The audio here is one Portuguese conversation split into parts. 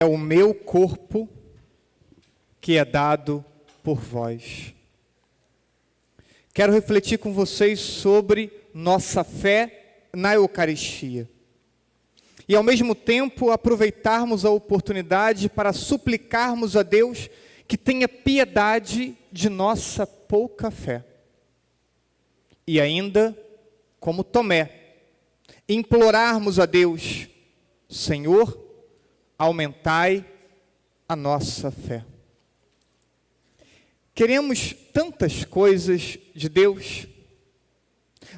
É o meu corpo que é dado por vós. Quero refletir com vocês sobre nossa fé na Eucaristia. E ao mesmo tempo aproveitarmos a oportunidade para suplicarmos a Deus que tenha piedade de nossa pouca fé. E ainda, como Tomé, implorarmos a Deus: Senhor, aumentai a nossa fé. Queremos tantas coisas de Deus,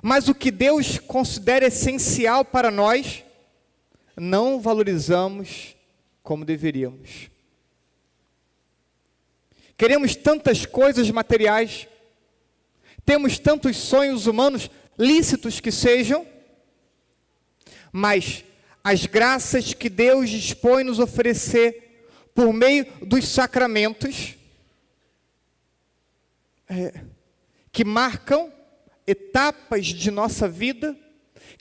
mas o que Deus considera essencial para nós, não valorizamos como deveríamos. Queremos tantas coisas materiais, temos tantos sonhos humanos, lícitos que sejam, mas as graças que Deus dispõe nos oferecer por meio dos sacramentos, que marcam etapas de nossa vida,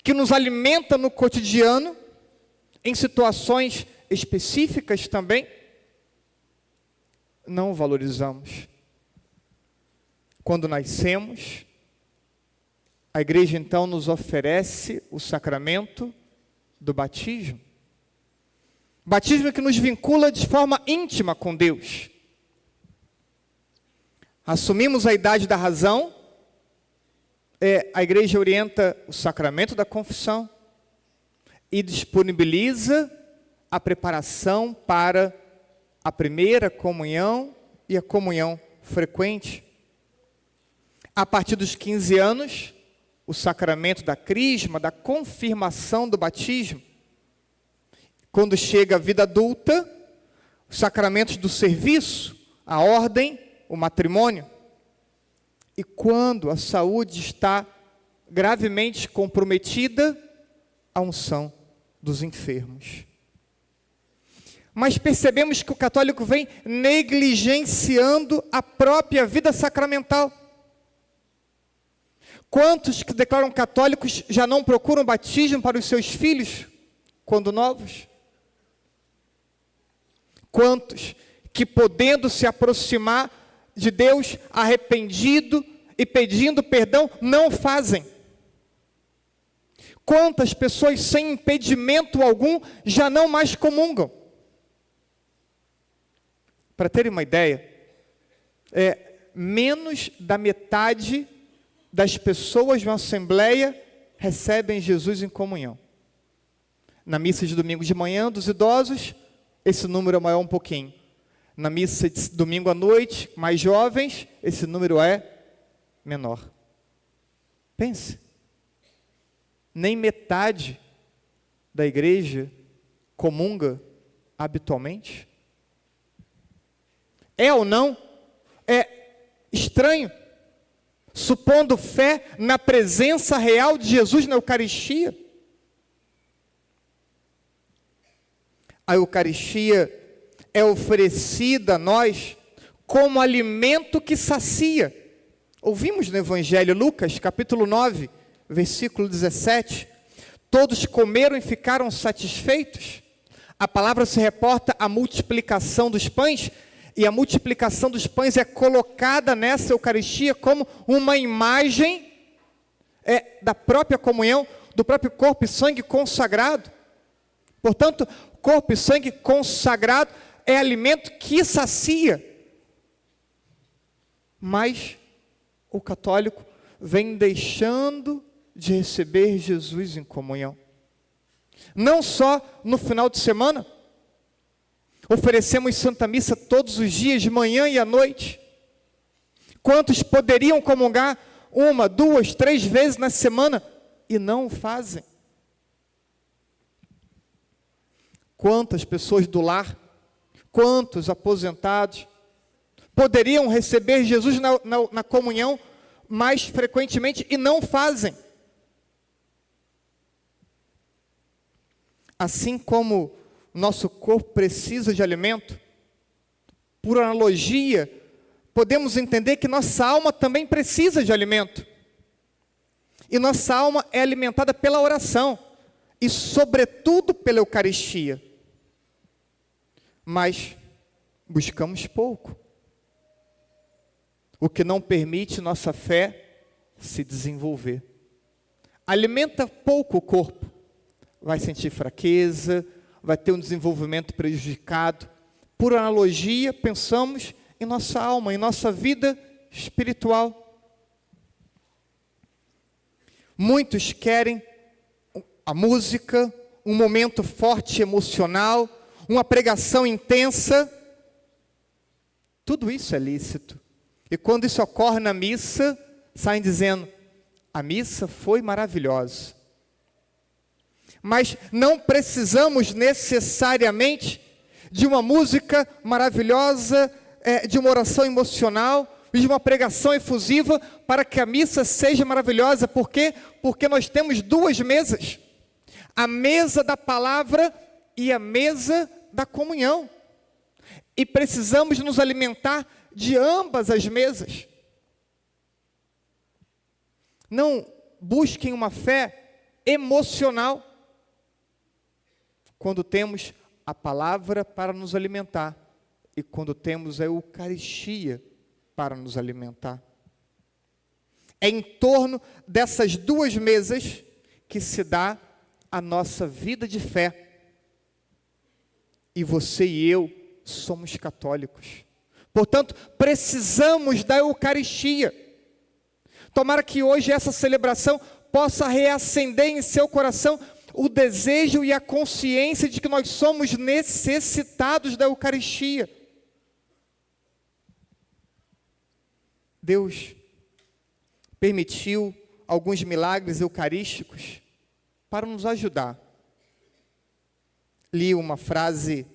que nos alimentam no cotidiano, em situações específicas também, não valorizamos. Quando nascemos, a igreja então nos oferece o sacramento do batismo. Batismo que nos vincula de forma íntima com Deus. Assumimos a idade da razão, a igreja orienta o sacramento da confissão e disponibiliza a preparação para a primeira comunhão e a comunhão frequente. A partir dos 15 anos, o sacramento da crisma, da confirmação do batismo. Quando chega a vida adulta, os sacramentos do serviço, a ordem, o matrimônio. E quando a saúde está gravemente comprometida, a unção dos enfermos. Mas percebemos que o católico vem negligenciando a própria vida sacramental. Quantos que declaram católicos já não procuram batismo para os seus filhos, quando novos? Quantos que, podendo se aproximar de Deus arrependido e pedindo perdão, não fazem? Quantas pessoas sem impedimento algum já não mais comungam? Para terem uma ideia, menos da metade das pessoas de uma assembleia recebem Jesus em comunhão. Na missa de domingo de manhã dos idosos, esse número é maior um pouquinho. Na missa de domingo à noite, mais jovens, esse número é menor. Pense, nem metade da igreja comunga habitualmente. É ou não? É estranho. Supondo fé na presença real de Jesus na Eucaristia. A Eucaristia é oferecida a nós como alimento que sacia. Ouvimos no Evangelho, Lucas, capítulo 9, versículo 17. Todos comeram e ficaram satisfeitos. A palavra se reporta à multiplicação dos pães, e a multiplicação dos pães é colocada nessa Eucaristia como uma imagem da própria comunhão, do próprio corpo e sangue consagrado. Portanto, corpo e sangue consagrado é alimento que sacia. Mas o católico vem deixando de receber Jesus em comunhão. Não só no final de semana. Oferecemos Santa Missa todos os dias, de manhã e à noite. Quantos poderiam comungar 1, 2, 3 vezes na semana e não o fazem? Quantas pessoas do lar, quantos aposentados poderiam receber Jesus na comunhão mais frequentemente e não fazem? Assim como nosso corpo precisa de alimento, por analogia, podemos entender que nossa alma também precisa de alimento. E nossa alma é alimentada pela oração e, sobretudo, pela Eucaristia. mas buscamos pouco, o que não permite nossa fé se desenvolver. Alimenta pouco o corpo, vai sentir fraqueza, vai ter um desenvolvimento prejudicado. Por analogia, pensamos em nossa alma, em nossa vida espiritual. Muitos querem a música, um momento forte emocional, uma pregação intensa. Tudo isso é lícito. E quando isso ocorre na missa, saem dizendo: a missa foi maravilhosa. Mas não precisamos necessariamente de uma música maravilhosa, de uma oração emocional, de uma pregação efusiva para que a missa seja maravilhosa. Por quê? Porque nós temos duas mesas: a mesa da palavra e a mesa da comunhão. E precisamos nos alimentar de ambas as mesas. Não busquem uma fé emocional quando temos a palavra para nos alimentar e quando temos a Eucaristia para nos alimentar. É em torno dessas duas mesas que se dá a nossa vida de fé. E você e eu somos católicos. Portanto, precisamos da Eucaristia. Tomara que hoje essa celebração possa reacender em seu coração o desejo e a consciência de que nós somos necessitados da Eucaristia. Deus permitiu alguns milagres eucarísticos para nos ajudar. Li uma frase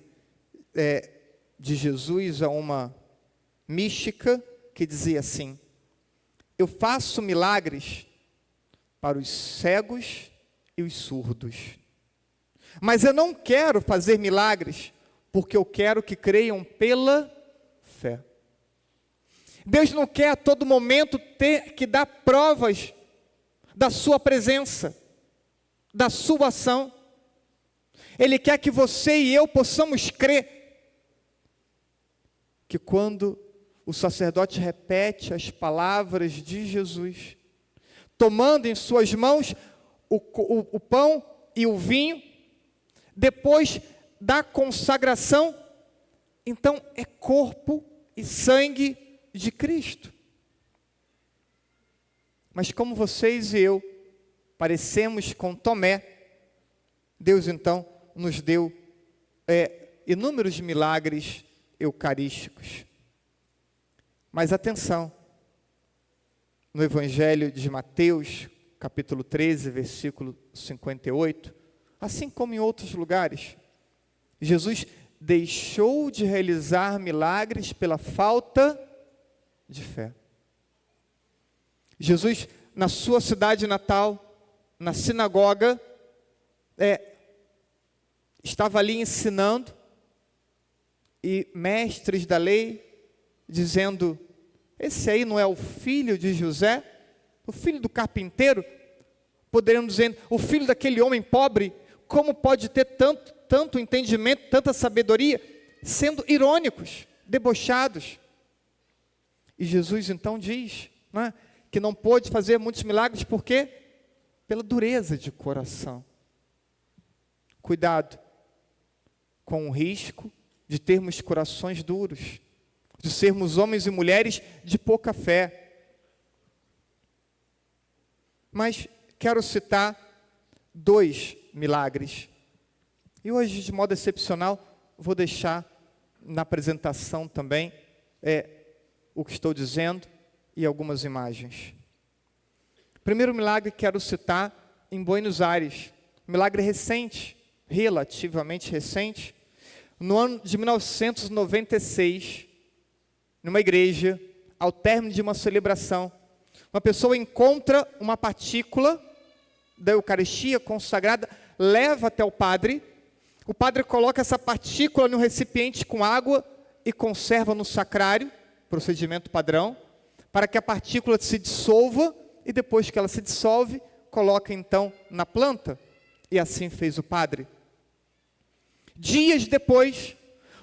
de Jesus a uma mística que dizia assim: eu faço milagres para os cegos e os surdos, mas eu não quero fazer milagres porque eu quero que creiam pela fé. Deus não quer a todo momento ter que dar provas da sua presença, da sua ação. Ele quer que você e eu possamos crer que quando o sacerdote repete as palavras de Jesus, tomando em suas mãos o pão e o vinho, depois da consagração, então é corpo e sangue de Cristo. Mas como vocês e eu parecemos com Tomé, Deus então nos deu inúmeros milagres eucarísticos. Mas atenção, no Evangelho de Mateus, capítulo 13, versículo 58, assim como em outros lugares, Jesus deixou de realizar milagres pela falta de fé. Jesus, na sua cidade natal, na sinagoga, estava ali ensinando, e mestres da lei dizendo: esse aí não é o filho de José, o filho do carpinteiro? Poderiam dizer: o filho daquele homem pobre, como pode ter tanto entendimento, tanta sabedoria? Sendo irônicos, debochados. E Jesus então diz, que não pôde fazer muitos milagres, por quê? Pela dureza de coração. Cuidado com o risco de termos corações duros, de sermos homens e mulheres de pouca fé. Mas quero citar 2 milagres. E hoje, de modo excepcional, vou deixar na apresentação também o que estou dizendo e algumas imagens. Primeiro milagre que quero citar em Buenos Aires, milagre recente, relativamente recente, no ano de 1996, numa igreja, ao término de uma celebração, uma pessoa encontra uma partícula da Eucaristia consagrada, leva até o padre coloca essa partícula no recipiente com água e conserva no sacrário, procedimento padrão, para que a partícula se dissolva, e depois que ela se dissolve, coloca então na planta, e assim fez o padre. Dias depois,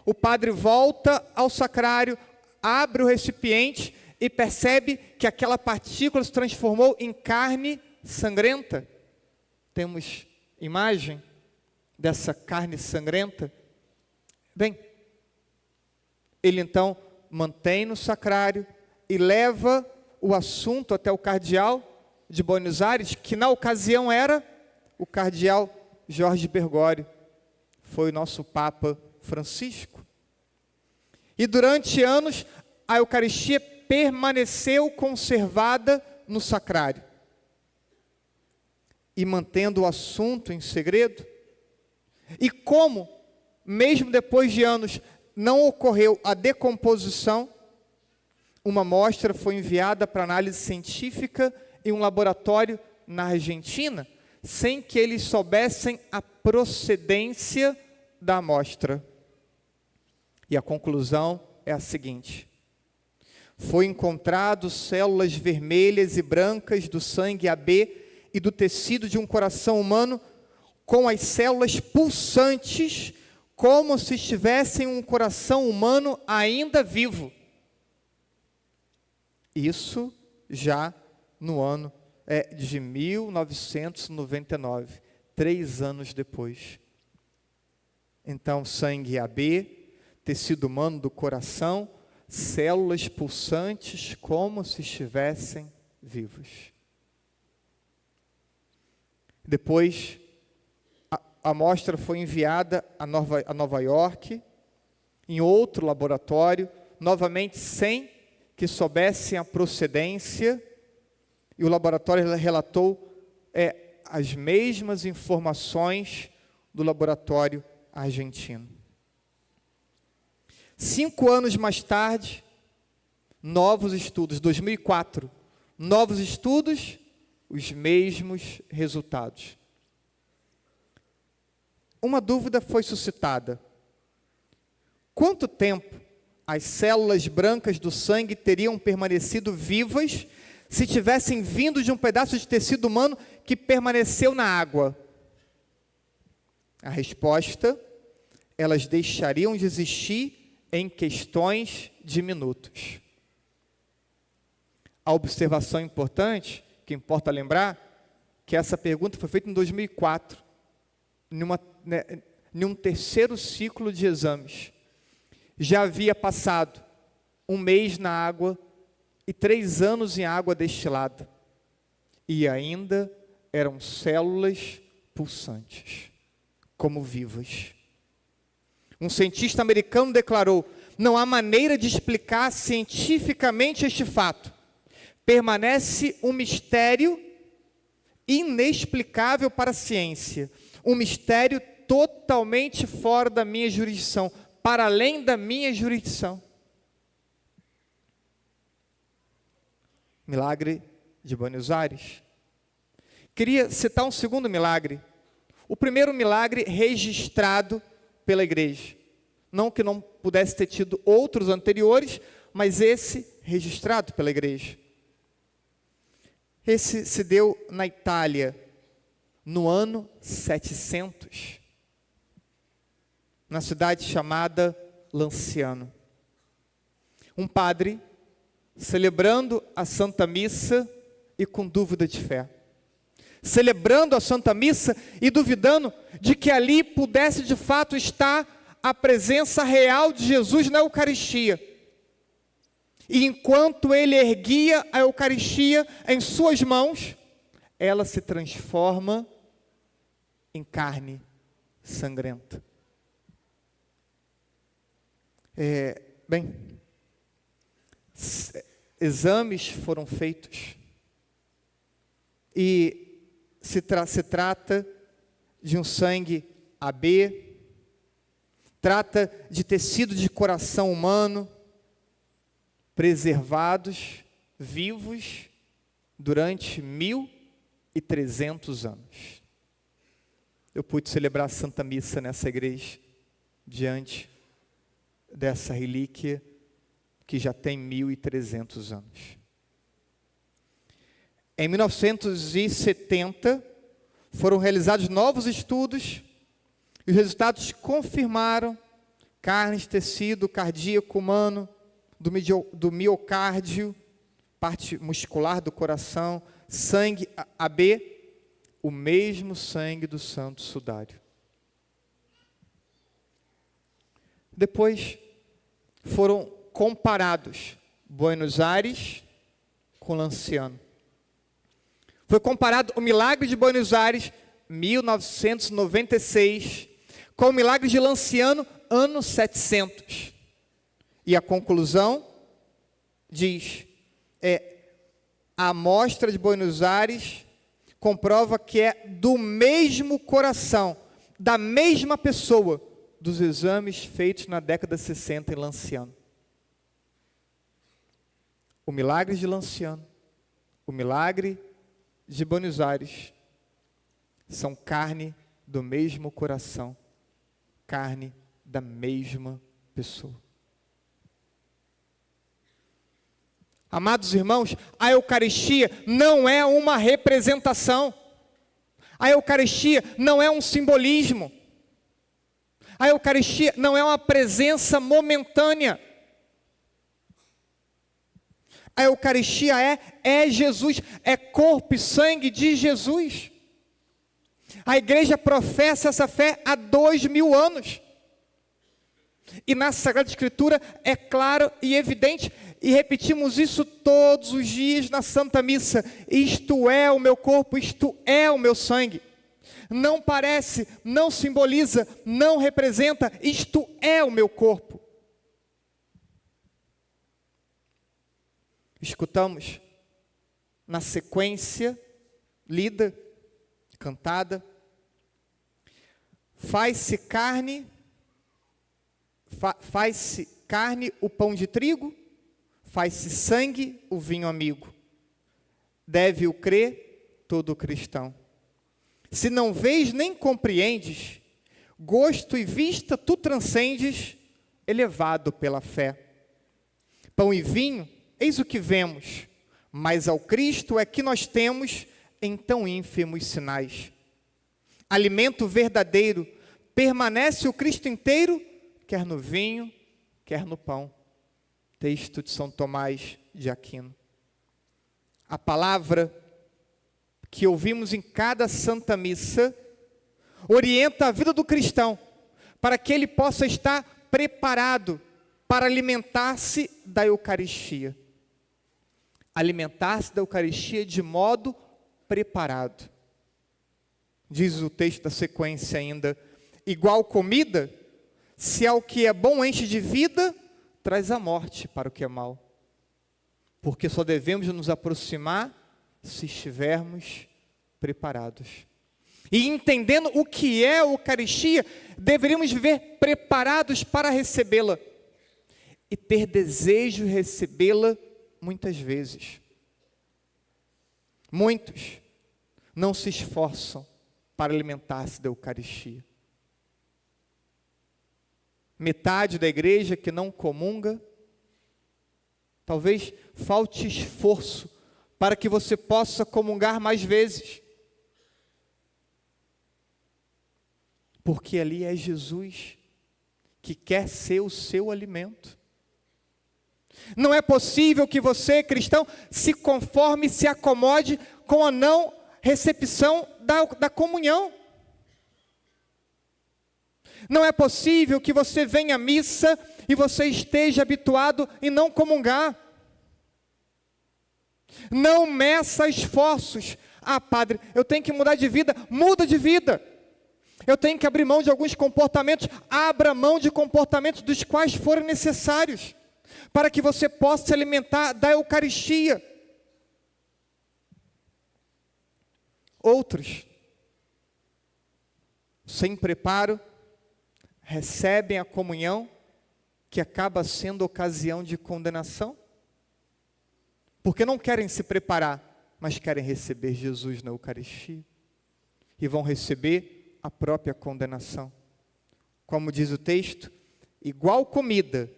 o padre volta ao sacrário, abre o recipiente e percebe que aquela partícula se transformou em carne sangrenta. Temos imagem dessa carne sangrenta? Bem, ele então mantém no sacrário e leva o assunto até o cardeal de Buenos Aires, que na ocasião era o cardeal Jorge Bergoglio, foi o nosso Papa Francisco. E durante anos a Eucaristia permaneceu conservada no sacrário. E mantendo o assunto em segredo. E como, mesmo depois de anos, não ocorreu a decomposição, uma amostra foi enviada para análise científica em um laboratório na Argentina, sem que eles soubessem a procedência da amostra. E a conclusão é a seguinte: foi encontrado células vermelhas e brancas do sangue AB e do tecido de um coração humano com as células pulsantes, como se estivessem um coração humano ainda vivo. Isso já no ano de 1999, 3 anos depois. Então, sangue AB, tecido humano do coração, células pulsantes como se estivessem vivos. Depois, a amostra foi enviada a Nova York, em outro laboratório, novamente sem que soubessem a procedência, e o laboratório relatou as mesmas informações do laboratório argentino. 5 anos mais tarde, novos estudos, 2004, novos estudos, os mesmos resultados. Uma dúvida foi suscitada: quanto tempo as células brancas do sangue teriam permanecido vivas se tivessem vindo de um pedaço de tecido humano que permaneceu na água? A resposta: elas deixariam de existir em questões de minutos. A observação importante, que importa lembrar, que essa pergunta foi feita em 2004, em um terceiro ciclo de exames. Já havia passado 1 mês na água e 3 anos em água destilada. E ainda eram células pulsantes, como vivas. Um cientista americano declarou: não há maneira de explicar cientificamente este fato. Permanece um mistério inexplicável para a ciência. Um mistério totalmente fora da minha jurisdição, para além da minha jurisdição. Milagre de Buenos Aires. Queria citar um segundo milagre. O primeiro milagre registrado pela igreja. Não que não pudesse ter tido outros anteriores, mas esse registrado pela igreja. Esse se deu na Itália, no ano 700, na cidade chamada Lanciano. Um padre, celebrando a Santa Missa e com dúvida de fé. Celebrando a Santa Missa e duvidando de que ali pudesse de fato estar a presença real de Jesus na Eucaristia. E enquanto ele erguia a Eucaristia em suas mãos, ela se transforma em carne sangrenta. Exames foram feitos e se trata de um sangue AB, trata de tecido de coração humano, preservados, vivos, durante 1.300 anos. Eu pude celebrar a Santa Missa nessa igreja, diante dessa relíquia, que já tem 1.300 anos. Em 1970, foram realizados novos estudos, e os resultados confirmaram carnes, tecido cardíaco humano, do miocárdio, parte muscular do coração, sangue AB, o mesmo sangue do Santo Sudário. Depois foram comparados Buenos Aires com Lanciano. Foi comparado o milagre de Buenos Aires, 1996, com o milagre de Lanciano, ano 700. E a conclusão diz, a amostra de Buenos Aires comprova que é do mesmo coração, da mesma pessoa, dos exames feitos na década de 60 em Lanciano. O milagre de Lanciano, o milagre de Buenos Aires, são carne do mesmo coração, carne da mesma pessoa. Amados irmãos, a Eucaristia não é uma representação. A Eucaristia não é um simbolismo. A Eucaristia não é uma presença momentânea. A Eucaristia é Jesus, é corpo e sangue de Jesus. A igreja professa essa fé há 2000 anos. E na Sagrada Escritura é claro e evidente, e repetimos isso todos os dias na Santa Missa: isto é o meu corpo, isto é o meu sangue. Não parece, não simboliza, não representa, isto é o meu corpo. Escutamos na sequência, lida, cantada: faz-se carne o pão de trigo, faz-se sangue o vinho amigo. Deve o crer todo cristão. Se não vês nem compreendes, gosto e vista tu transcendes, elevado pela fé. Pão e vinho, eis o que vemos, mas ao Cristo é que nós temos em tão ínfimos sinais. Alimento verdadeiro, permanece o Cristo inteiro, quer no vinho, quer no pão. Texto de São Tomás de Aquino. A palavra que ouvimos em cada Santa Missa orienta a vida do cristão para que ele possa estar preparado para alimentar-se da Eucaristia. Alimentar-se da Eucaristia de modo preparado. Diz o texto da sequência ainda: igual comida, se ao que é bom enche de vida, traz a morte para o que é mal. Porque só devemos nos aproximar se estivermos preparados. E entendendo o que é a Eucaristia, deveríamos viver preparados para recebê-la. E ter desejo de recebê-la muitas vezes. Muitos não se esforçam para alimentar-se da Eucaristia. Metade da igreja que não comunga, talvez falte esforço para que você possa comungar mais vezes. Porque ali é Jesus que quer ser o seu alimento. Não é possível que você, cristão, se conforme, se acomode com a não recepção da comunhão. Não é possível que você venha à missa e você esteja habituado em não comungar. Não meça esforços. Ah, padre, eu tenho que mudar de vida. Muda de vida. Eu tenho que abrir mão de alguns comportamentos. Abra mão de comportamentos dos quais forem necessários, para que você possa se alimentar da Eucaristia. Outros, sem preparo, recebem a comunhão, que acaba sendo ocasião de condenação, porque não querem se preparar, mas querem receber Jesus na Eucaristia, e vão receber a própria condenação. Como diz o texto: igual comida,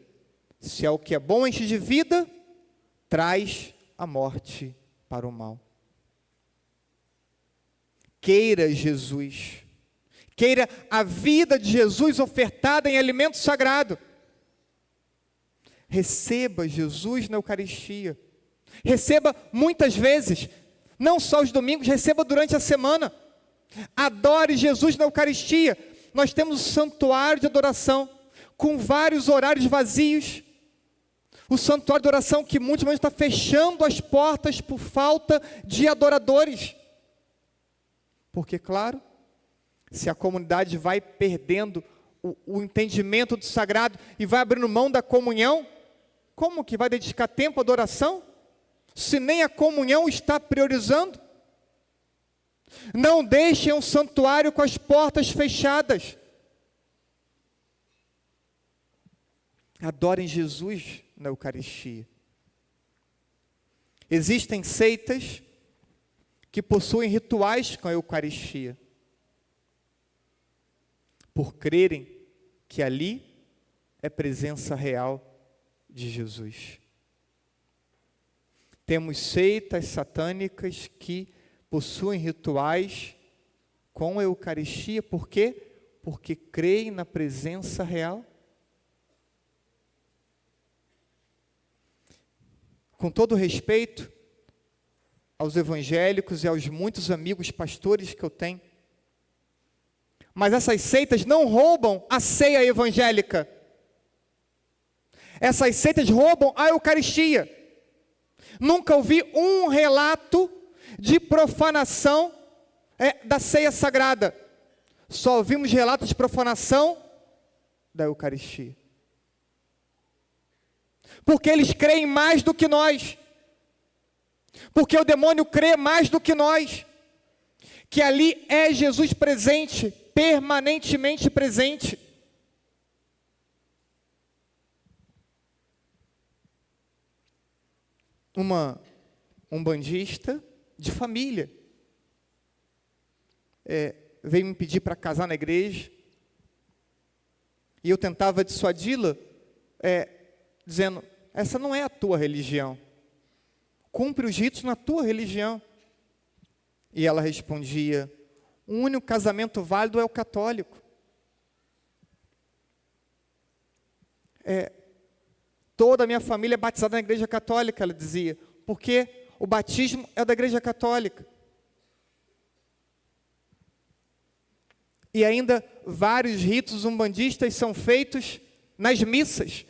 se é o que é bom enche de vida, traz a morte para o mal. Queira Jesus, Queira a vida de Jesus ofertada em alimento sagrado. Receba Jesus na Eucaristia. Receba muitas vezes, não só os domingos, receba durante a semana. Adore Jesus na Eucaristia. Nós temos o santuário de adoração, com vários horários vazios. O santuário de oração que muitas vezes está fechando as portas por falta de adoradores. Porque, claro, se a comunidade vai perdendo o entendimento do sagrado e vai abrindo mão da comunhão, como que vai dedicar tempo à adoração? Se nem a comunhão está priorizando. Não deixem um santuário com as portas fechadas. Adorem Jesus na Eucaristia. Existem seitas que possuem rituais com a Eucaristia, por crerem que ali é presença real de Jesus. Temos seitas satânicas que possuem rituais com a Eucaristia, por quê? Porque creem na presença real. Com todo respeito aos evangélicos e aos muitos amigos pastores que eu tenho, mas essas seitas não roubam a ceia evangélica. Essas seitas roubam a Eucaristia. Nunca ouvi um relato de profanação da ceia sagrada. Só ouvimos relatos de profanação da Eucaristia. Porque eles creem mais do que nós. Porque o demônio crê mais do que nós. Que ali é Jesus presente, permanentemente presente. Um bandista de família veio me pedir para casar na igreja, e eu tentava dissuadi-la, dizendo: essa não é a tua religião, cumpre os ritos na tua religião. E ela respondia: o único casamento válido é o católico. Toda a minha família é batizada na igreja católica, ela dizia, porque o batismo é da igreja católica. E ainda vários ritos umbandistas são feitos nas missas.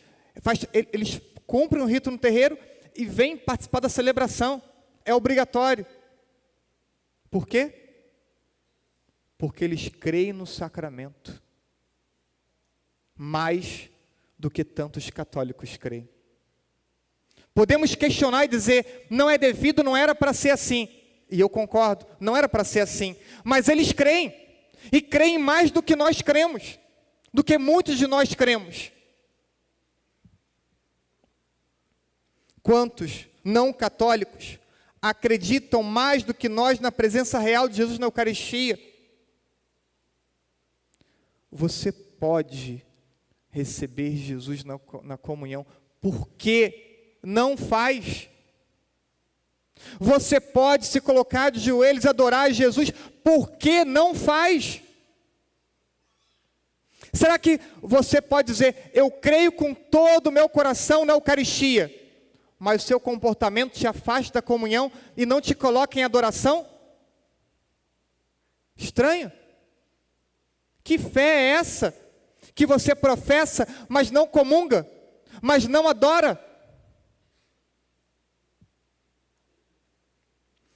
Eles cumprem o rito no terreiro e vêm participar da celebração. É obrigatório. Por quê? Porque eles creem no sacramento mais do que tantos católicos creem. Podemos questionar e dizer: não é devido, não era para ser assim. E eu concordo, não era para ser assim. Mas eles creem, e creem mais do que nós cremos, do que muitos de nós cremos. Quantos não católicos acreditam mais do que nós na presença real de Jesus na Eucaristia? Você pode receber Jesus na comunhão, por que não faz? Você pode se colocar de joelhos e adorar Jesus, por que não faz? Será que você pode dizer: eu creio com todo o meu coração na Eucaristia, mas o seu comportamento te afasta da comunhão e não te coloca em adoração? Estranho. Que fé é essa que você professa, mas não comunga, mas não adora?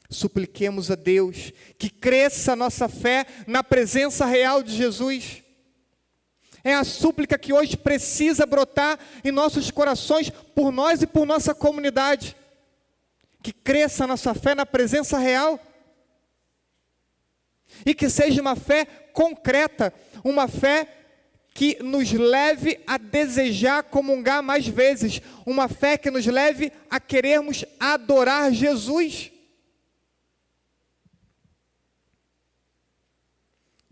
Supliquemos a Deus que cresça a nossa fé na presença real de Jesus. É a súplica que hoje precisa brotar em nossos corações, por nós e por nossa comunidade. Que cresça a nossa fé na presença real. E que seja uma fé concreta, uma fé que nos leve a desejar comungar mais vezes, uma fé que nos leve a querermos adorar Jesus.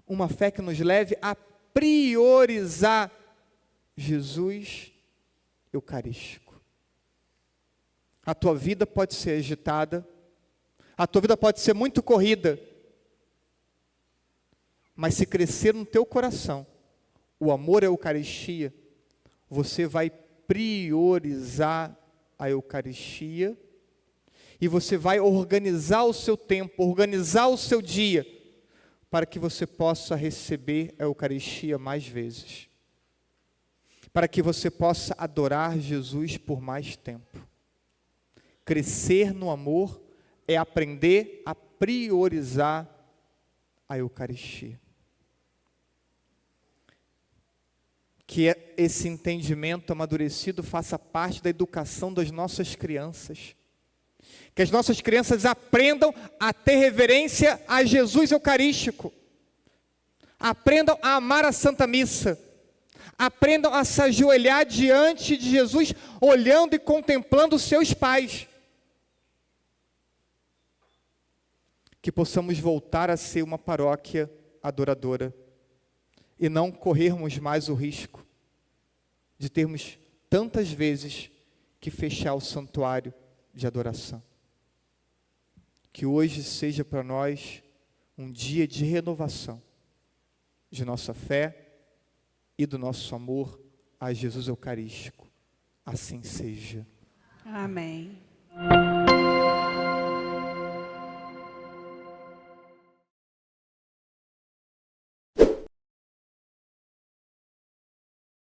Uma fé que nos leve a priorizar Jesus eucarístico. A tua vida pode ser agitada, a tua vida pode ser muito corrida, Mas se crescer no teu coração o amor à Eucaristia, você vai priorizar a Eucaristia e você vai organizar o seu tempo, organizar o seu dia, para que você possa receber a Eucaristia mais vezes, para que você possa adorar Jesus por mais tempo. Crescer no amor é aprender a priorizar a Eucaristia. Que esse entendimento amadurecido faça parte da educação das nossas crianças. Que as nossas crianças aprendam a ter reverência a Jesus Eucarístico. Aprendam a amar a Santa Missa. Aprendam a se ajoelhar diante de Jesus, olhando e contemplando os seus pais. Que possamos voltar a ser uma paróquia adoradora e não corrermos mais o risco de termos tantas vezes que fechar o santuário de adoração. Que hoje seja para nós um dia de renovação de nossa fé e do nosso amor a Jesus Eucarístico. Assim seja. Amém.